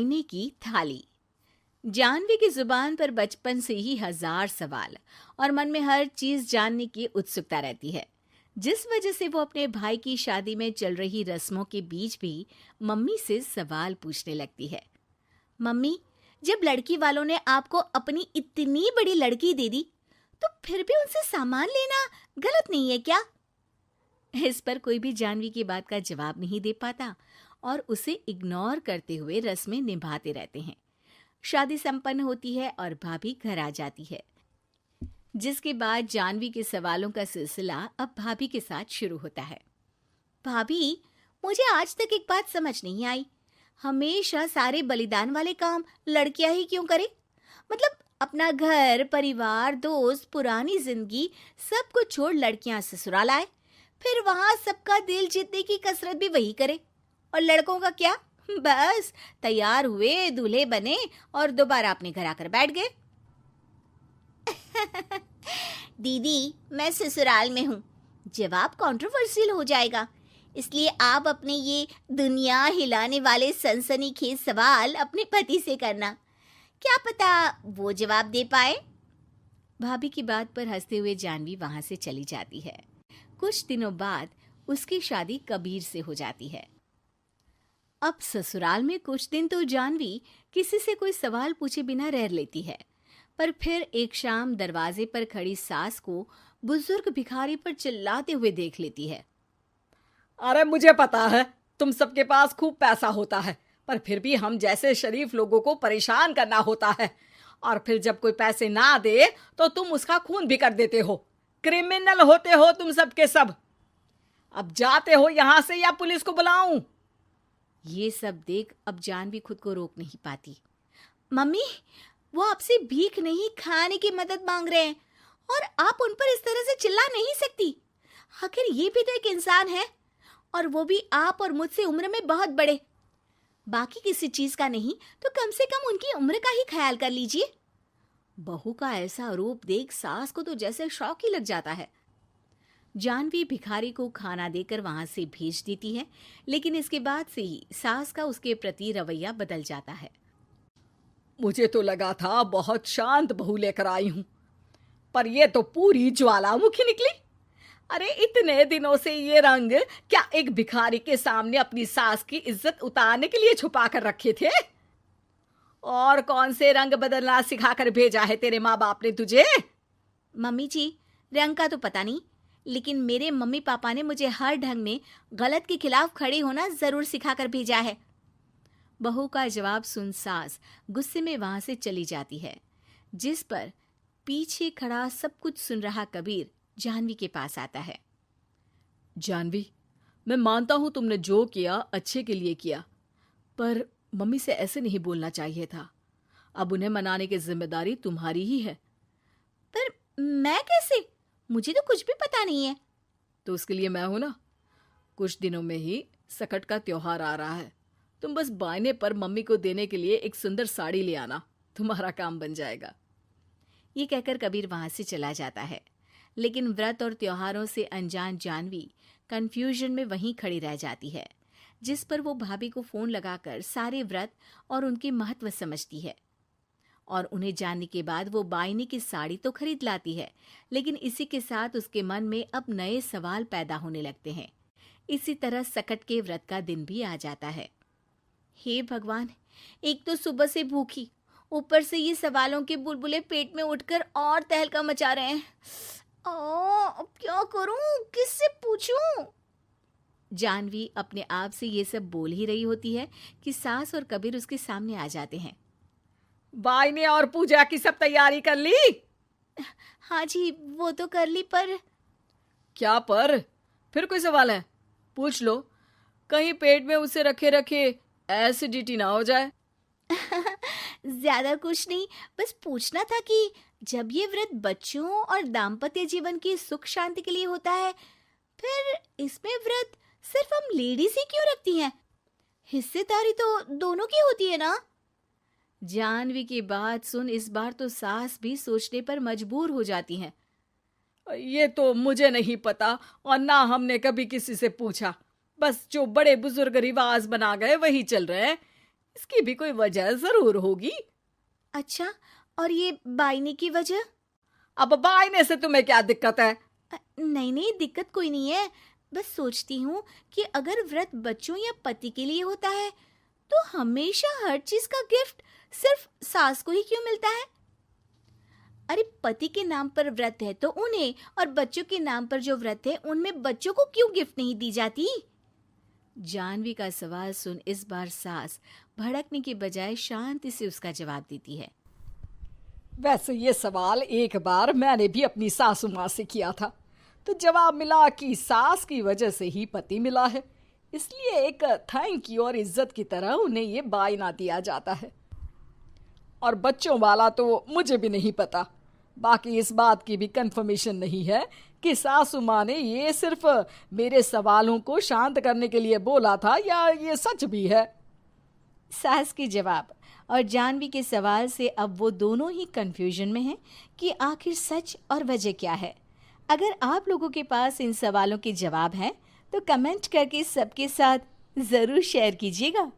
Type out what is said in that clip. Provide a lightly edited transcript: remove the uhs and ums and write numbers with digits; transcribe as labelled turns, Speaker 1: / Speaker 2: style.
Speaker 1: खाने की थाली। जानवी की जुबान पर बचपन से ही हजार सवाल और मन में हर चीज जानने की उत्सुकता रहती है, जिस वजह से वो अपने भाई की शादी में चल रही रस्मों के बीच भी मम्मी से सवाल पूछने लगती है। मम्मी, जब लड़की वालों ने आपको अपनी इतनी बड़ी लड़की दे दी, तो फिर भी उनसे सामान लेना गलत नहीं है क्या? इस पर कोई भी जानवी की बात का जवाब नहीं दे पाता और उसे इग्नोर करते हुए रस्में निभाते रहते हैं। शादी संपन्न होती है और भाभी घर आ जाती है, जिसके बाद जानवी के सवालों का सिलसिला अब भाभी के साथ शुरू होता है। भाभी, मुझे आज तक एक बात समझ नहीं आई, हमेशा सारे बलिदान वाले काम लड़कियां ही क्यों करे? मतलब अपना घर, परिवार, दोस्त, पुरानी जिंदगी सब कुछ छोड़ लड़कियां ससुराल आए, फिर वहां सबका दिल जीतने की कसरत भी वही करे, और लड़कों का क्या? बस तैयार हुए, दूल्हे बने और दोबारा अपने घर आकर बैठ गए। दीदी, मैं ससुराल में हूँ, जवाब कंट्रोवर्शियल हो जाएगा, इसलिए आप अपने ये दुनिया हिलाने वाले सनसनीखेज सवाल अपने पति से करना, क्या पता वो जवाब दे पाए। भाभी की बात पर हंसते हुए जानवी वहां से चली जाती है। कुछ दिनों बाद उसकी शादी कबीर से हो जाती है। अब ससुराल में कुछ दिन तो जानवी किसी से कोई सवाल पूछे बिना रह लेती है, पर फिर एक शाम दरवाजे पर खड़ी सास को बुजुर्ग भिखारी पर चिल्लाते हुए देख लेती है।
Speaker 2: अरे मुझे पता है तुम सबके पास खूब पैसा होता है, पर फिर भी हम जैसे शरीफ लोगों को परेशान करना होता है, और फिर जब कोई पैसे ना दे तो तुम उसका खून भी कर देते हो। क्रिमिनल होते हो तुम सबके सब। अब जाते हो यहां से या पुलिस को बुलाऊं?
Speaker 1: ये सब देख अब जानवी खुद को रोक नहीं पाती। मम्मी, वो आपसे भीख नहीं, खाने की मदद मांग रहे हैं और आप उन पर इस तरह से चिल्ला नहीं सकती। आखिर ये भी तो एक इंसान है, और वो भी आप और मुझसे उम्र में बहुत बड़े। बाकी किसी चीज का नहीं तो कम से कम उनकी उम्र का ही ख्याल कर लीजिए। बहू का ऐसा रूप देख सास को तो जैसे शौक ही लग जाता है। जानवी भिखारी को खाना देकर वहां से भेज देती है, लेकिन इसके बाद से ही सास का उसके प्रति रवैया बदल जाता है।
Speaker 2: मुझे तो लगा था बहुत शांत बहू लेकर आई हूं, पर ये तो पूरी ज्वालामुखी निकली। अरे इतने दिनों से ये रंग क्या एक भिखारी के सामने अपनी सास की इज्जत उतारने के लिए छुपा कर रखे थे? और कौन से रंग बदलना सिखा कर भेजा है तेरे माँ बाप ने तुझे?
Speaker 1: मम्मी जी, रंग का तो पता नहीं, लेकिन मेरे मम्मी पापा ने मुझे हर ढंग में गलत के खिलाफ खड़े होना जरूर सिखाकर भेजा है। बहू का जवाब सुन सास गुस्से में वहां से चली जाती है, जिस पर पीछे खड़ा सब कुछ सुन रहा कबीर जानवी के पास आता है।
Speaker 2: जानवी, मैं मानता हूं तुमने जो किया अच्छे के लिए किया, पर मम्मी से ऐसे नहीं बोलना चाहिए था। अब उन्हें मनाने की जिम्मेदारी तुम्हारी ही है।
Speaker 1: पर मैं कैसे? मुझे तो कुछ भी पता नहीं है।
Speaker 2: तो उसके लिए मैं हूं ना। कुछ दिनों में ही सकट का त्योहार आ रहा है, तुम बस बायने पर मम्मी को देने के लिए एक सुंदर साड़ी ले आना, तुम्हारा काम बन जाएगा।
Speaker 1: ये कहकर कबीर वहां से चला जाता है, लेकिन व्रत और त्योहारों से अनजान जानवी कंफ्यूजन में वहीं खड़ी रह जाती है, जिस पर वो भाभी को फोन लगाकर सारे व्रत और उनके महत्व समझती है। और उन्हें जानने के बाद वो बायने की साड़ी तो खरीद लाती है, लेकिन इसी के साथ उसके मन में अब नए सवाल पैदा होने लगते हैं। इसी तरह सकट के व्रत का दिन भी आ जाता है। हे भगवान, एक तो सुबह से भूखी, ऊपर से ये सवालों के बुलबुले पेट में उठकर और तहलका मचा रहे हैं। अब क्या करूं, किससे पूछूं? जानवी अपने आप से ये सब बोल ही रही होती है कि सास और कबीर उसके सामने आ जाते हैं।
Speaker 2: बायने और पूजा की सब तैयारी कर ली?
Speaker 1: हाँ जी, वो तो कर ली, पर
Speaker 2: क्या पर? फिर कोई सवाल है? पूछ लो, कहीं पेट में उसे रखे रखे एसिडिटी ना हो जाए।
Speaker 1: ज्यादा कुछ नहीं, बस पूछना था कि जब ये व्रत बच्चों और दाम्पत्य जीवन की सुख शांति के लिए होता है, फिर इसमें व्रत सिर्फ हम लेडीज ही क्यों रखती हैं? हिस्सेदारी तो दोनों की होती है ना? जानवी की बात सुन इस बार तो सास भी सोचने पर मजबूर हो जाती हैं।
Speaker 2: ये तो मुझे नहीं पता, और ना हमने कभी किसी से पूछा। बस जो बड़े बुजुर्ग रिवाज बना गए वही चल रहे हैं। इसकी भी कोई वजह जरूर होगी।
Speaker 1: अच्छा, और ये बायने की वजह?
Speaker 2: अब बायने से तुम्हें क्या दिक्कत है?
Speaker 1: नहीं नहीं, दिक्कत कोई नहीं है। बस सोचती हूँ कि अगर व्रत बच्चों या पति के लिए होता है तो हमेशा हर चीज का गिफ्ट सिर्फ सास को ही क्यों मिलता है? अरे पति के नाम पर व्रत है तो उन्हें, और बच्चों के नाम पर जो व्रत है उनमें बच्चों को क्यों गिफ्ट नहीं दी जाती? जानवी का सवाल सुन इस बार सास भड़कने की बजाय शांति से उसका जवाब देती है।
Speaker 2: वैसे ये सवाल एक बार मैंने भी अपनी सासू माँ से किया था, तो जवाब मिला कि सास की वजह से ही पति मिला है, इसलिए एक थैंक यू और इज्जत की तरह उन्हें ये बायना दिया जाता है। और बच्चों वाला तो मुझे भी नहीं पता। बाकी इस बात की भी कंफर्मेशन नहीं है कि सासू माँ ने ये सिर्फ मेरे सवालों को शांत करने के लिए बोला था या ये सच भी है।
Speaker 1: सास के जवाब और जानवी के सवाल से अब वो दोनों ही कंफ्यूजन में हैं कि आखिर सच और वजह क्या है। अगर आप लोगों के पास इन सवालों के जवाब हैं तो कमेंट करके सबके साथ ज़रूर शेयर कीजिएगा।